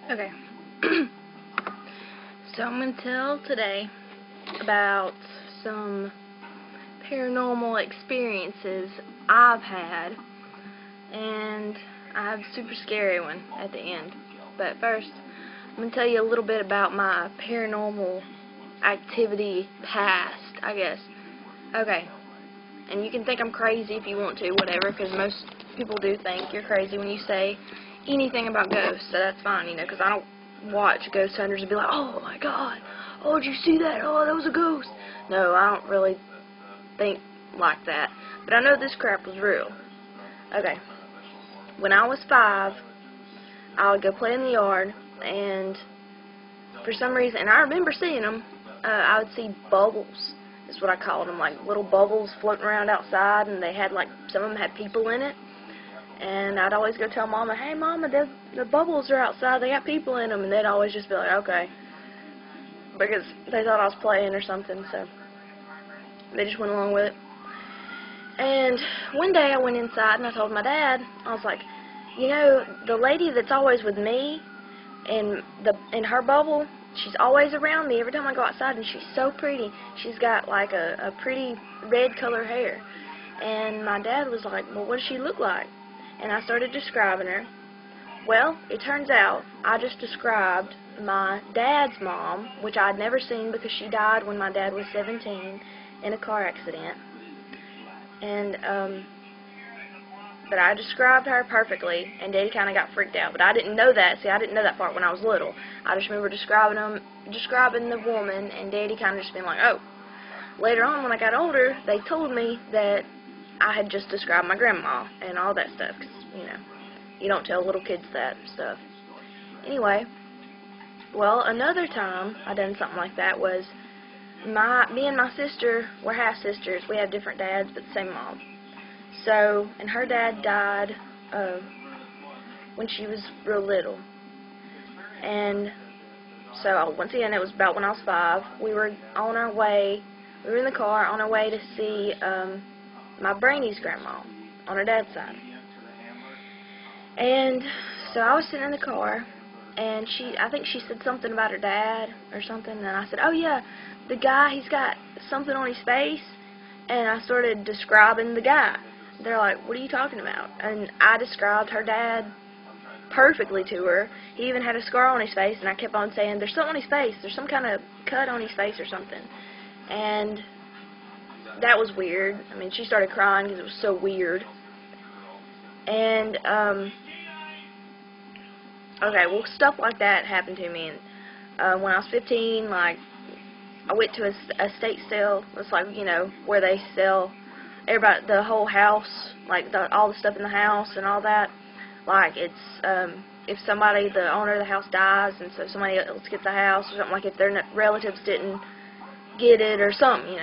Okay. So I'm going to tell today about some paranormal experiences I've had, and I have a super scary one at the end. But first, I'm going to tell you a little bit about my paranormal activity past, I guess. Okay. And you can think I'm crazy if you want to, whatever, because most people do think you're crazy when you say anything about ghosts, so that's fine, because I don't watch ghost hunters and be like, oh my god, oh, did you see that? Oh, that was a ghost. No, I don't really think like that, but I know this crap was real. Okay, when I was 5, I would go play in the yard, and for some reason, and I remember seeing them, I would see bubbles, is what I called them, like little bubbles floating around outside, and they had, like, some of them had people in it. And I'd always go tell Mama, hey, Mama, the bubbles are outside, they got people in them, and they'd always just be like, okay, because they thought I was playing or something, so they just went along with it. And one day I went inside and I told my dad, I was like, the lady that's always with me in her bubble, she's always around me every time I go outside, and she's so pretty. She's got like a pretty red color hair. And my dad was like, well, what does she look like? And I started describing her. Well, it turns out I just described my dad's mom, which I'd never seen because she died when my dad was 17 in a car accident. And, but I described her perfectly, and Daddy kind of got freaked out. But I didn't know that. See, I didn't know that part when I was little. I just remember describing the woman, and Daddy kind of just being like, oh. Later on, when I got older, they told me that I had just described my grandma and all that stuff, because, you don't tell little kids that stuff. Anyway, well, another time I done something like that was me and my sister were half-sisters. We have different dads, but the same mom. So, and her dad died when she was real little. And so, once again, it was about when I was 5. We were on our way, we were in the car on our way to see my Brainy's grandma on her dad's side. And so I was sitting in the car, and I think she said something about her dad or something, and I said, oh yeah, the guy, he's got something on his face, and I started describing the guy. They're like, what are you talking about? And I described her dad perfectly to her. He even had a scar on his face, and I kept on saying, there's something on his face, there's some kind of cut on his face or something. And that was weird. I mean, she started crying because it was so weird. And, okay, well, stuff like that happened to me. And when I was 15, like, I went to a estate sale. It's like, where they sell everybody, the whole house, like all the stuff in the house and all that. Like, it's, if somebody, the owner of the house dies, and so somebody else gets the house, or something, like if their relatives didn't get it or something,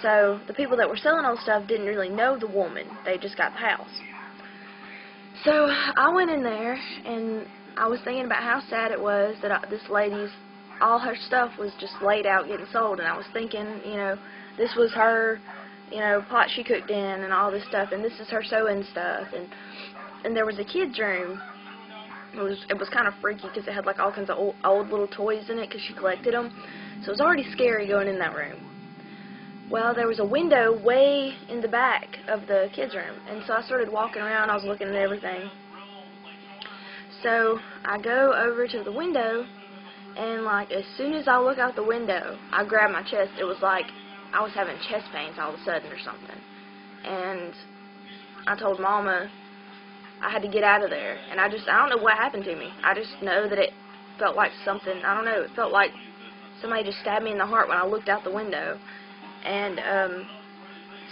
So the people that were selling all the stuff didn't really know the woman. They just got the house. So I went in there, and I was thinking about how sad it was that this lady's, all her stuff was just laid out getting sold, and I was thinking, this was her, pot she cooked in and all this stuff, and this is her sewing stuff, and there was a kid's room. It was kind of freaky because it had like all kinds of old little toys in it because she collected them, so it was already scary going in that room. Well, there was a window way in the back of the kids' room, and so I started walking around. I was looking at everything. So I go over to the window, and like as soon as I look out the window, I grab my chest. It was like I was having chest pains all of a sudden or something. And I told Mama I had to get out of there. And I don't know what happened to me. I just know that it felt like something, I don't know, it felt like somebody just stabbed me in the heart when I looked out the window. And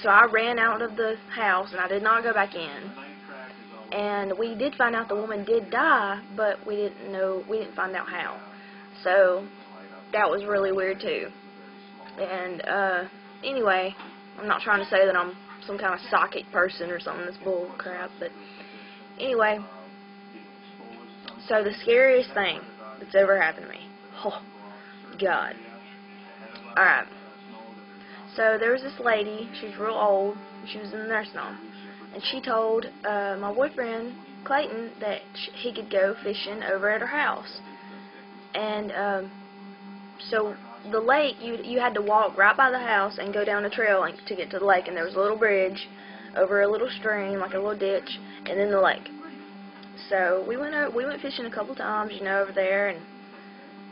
so I ran out of the house, and I did not go back in. And we did find out the woman did die, but we didn't find out how. So that was really weird too. And anyway, I'm not trying to say that I'm some kind of psychic person or something. That's bull crap. But anyway, so the scariest thing that's ever happened to me. Oh God. All right. So there was this lady. She was real old. She was in the nursing home, and she told my boyfriend, Clayton, that he could go fishing over at her house. And so the lake, you had to walk right by the house and go down a trail to get to the lake, and there was a little bridge over a little stream, like a little ditch, and then the lake. So we went fishing a couple times, over there, and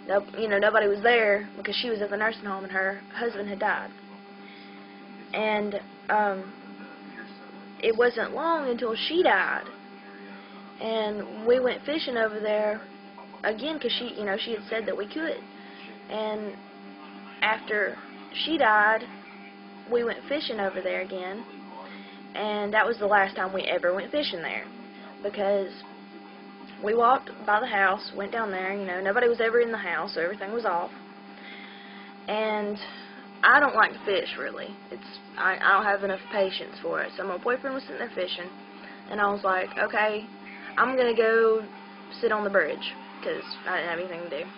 nobody was there because she was at the nursing home and her husband had died. And it wasn't long until she died, and we went fishing over there again because she had said that we could. And after she died, we went fishing over there again, and that was the last time we ever went fishing there, because we walked by the house, went down there, nobody was ever in the house, so everything was off. And I don't like to fish, really. I don't have enough patience for it. So my boyfriend was sitting there fishing, and I was like, okay, I'm going to go sit on the bridge, because I didn't have anything to do.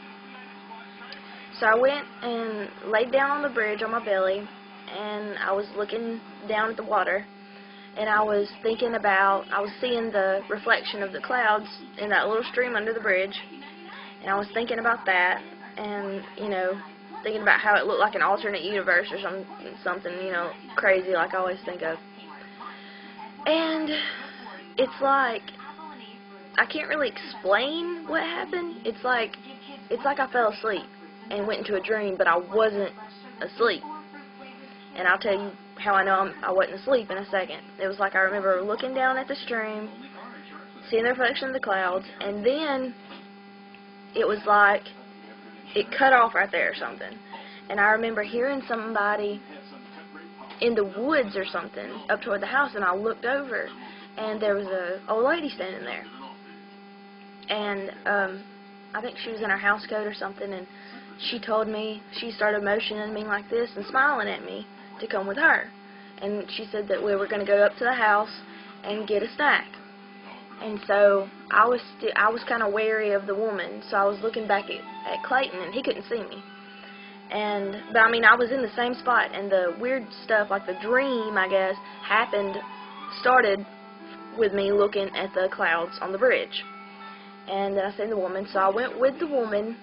So I went and laid down on the bridge on my belly, and I was looking down at the water, and I was seeing the reflection of the clouds in that little stream under the bridge, and I was thinking about that, and, thinking about how it looked like an alternate universe or something, crazy like I always think of. And it's like, I can't really explain what happened. It's like I fell asleep and went into a dream, but I wasn't asleep. And I'll tell you how I know I wasn't asleep in a second. It was like I remember looking down at the stream, seeing the reflection of the clouds, and then it was like it cut off right there or something. And I remember hearing somebody in the woods or something up toward the house, and I looked over, and there was a old lady standing there. And I think she was in her house coat or something, and she started motioning me like this and smiling at me to come with her. And she said that we were going to go up to the house and get a snack. And so I was kind of wary of the woman, so I was looking back at Clayton, and he couldn't see me. But I mean, I was in the same spot, and the weird stuff, like the dream, I guess, started with me looking at the clouds on the bridge. And then I seen the woman, so I went with the woman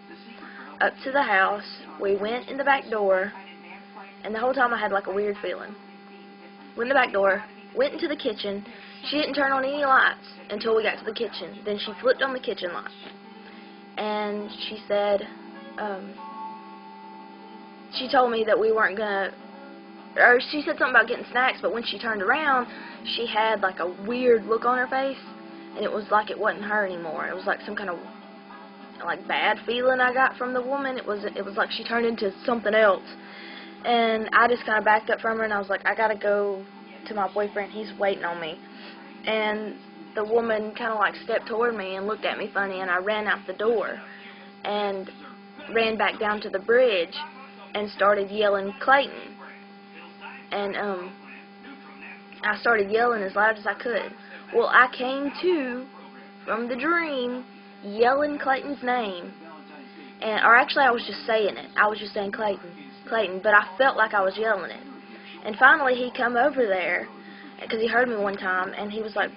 up to the house. We went in the back door, and the whole time I had like a weird feeling. Went in the back door, went into the kitchen. She didn't turn on any lights until we got to the kitchen. Then she flipped on the kitchen light, and she said, she told me that we weren't gonna, or she said something about getting snacks, but when she turned around, she had like a weird look on her face, and it was like it wasn't her anymore. It was like some kind of like bad feeling I got from the woman. It was like she turned into something else. And I just kind of backed up from her, and I was like, I gotta go to my boyfriend, he's waiting on me. And the woman kind of like stepped toward me and looked at me funny, and I ran out the door and ran back down to the bridge and started yelling Clayton. And I started yelling as loud as I could. Well, I came to from the dream yelling Clayton's name, or actually I was just saying it. I was just saying Clayton, Clayton, but I felt like I was yelling it. And finally he come over there, because he heard me one time, and he was like,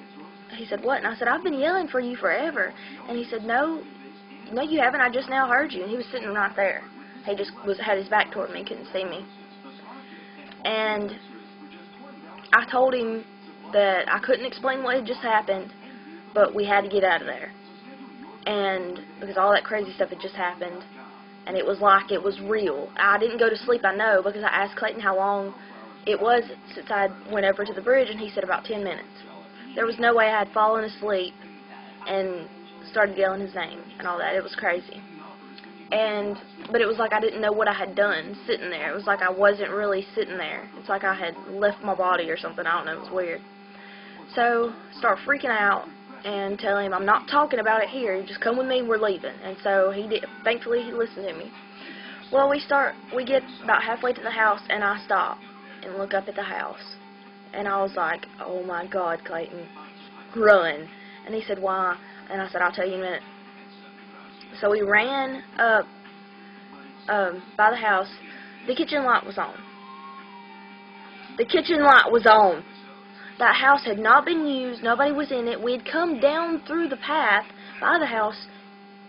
he said, what? And I said, I've been yelling for you forever. And he said, no, you haven't, I just now heard you. And he was sitting right there. He just had his back toward me, couldn't see me. And I told him that I couldn't explain what had just happened, but we had to get out of there. And because all that crazy stuff had just happened, and it was like it was real. I didn't go to sleep, I know, because I asked Clayton how long it was since I went over to the bridge, and he said about 10 minutes. There was no way I had fallen asleep and started yelling his name and all that. It was crazy. But it was like I didn't know what I had done sitting there. It was like I wasn't really sitting there. It's like I had left my body or something. I don't know. It was weird. So start freaking out and tell him, I'm not talking about it here. You just come with me, we're leaving. And so he did. Thankfully, he listened to me. Well, we get about halfway to the house, and I stop and look up at the house. And I was like, oh my God, Clayton, run. And he said, why? And I said, I'll tell you in a minute. So we ran up by the house. The kitchen light was on. The kitchen light was on. That house had not been used. Nobody was in it. We had come down through the path by the house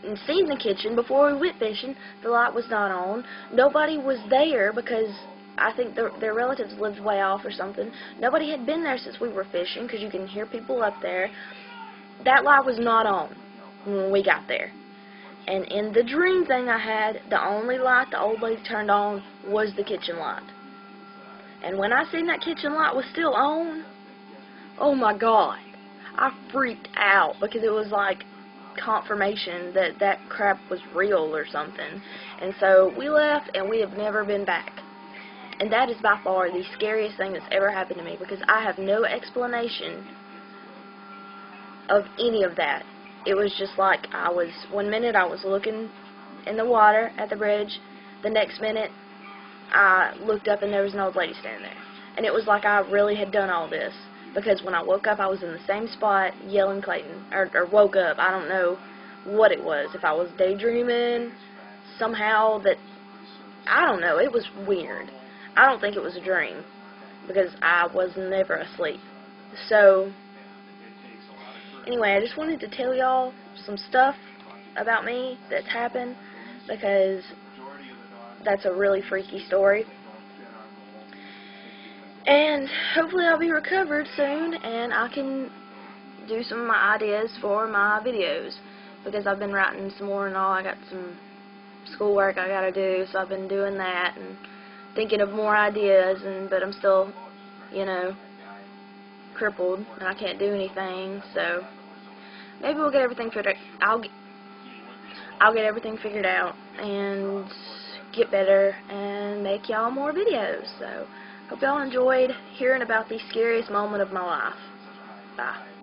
and seen the kitchen before we went fishing. The light was not on. Nobody was there because I think their relatives lived way off or something. Nobody had been there since we were fishing because you can hear people up there. That light was not on when we got there. And in the dream thing I had, the only light the old lady turned on was the kitchen light. And when I seen that kitchen light was still on, oh my God, I freaked out because it was like confirmation that that crap was real or something. And so we left and we have never been back. And that is by far the scariest thing that's ever happened to me because I have no explanation of any of that. It was just like one minute I was looking in the water at the bridge, the next minute I looked up and there was an old lady standing there. And it was like I really had done all this because when I woke up I was in the same spot yelling Clayton, or woke up. I don't know what it was, if I was daydreaming somehow, that I don't know, it was weird. I don't think it was a dream because I was never asleep. So anyway, I just wanted to tell y'all some stuff about me that's happened because that's a really freaky story. And hopefully I'll be recovered soon and I can do some of my ideas for my videos because I've been writing some more and all. I got some schoolwork I gotta do, so I've been doing that and thinking of more ideas, but I'm still, you know, crippled and I can't do anything, so maybe we'll get everything figured out. I'll get everything figured out and get better and make y'all more videos. So hope y'all enjoyed hearing about the scariest moment of my life. Bye.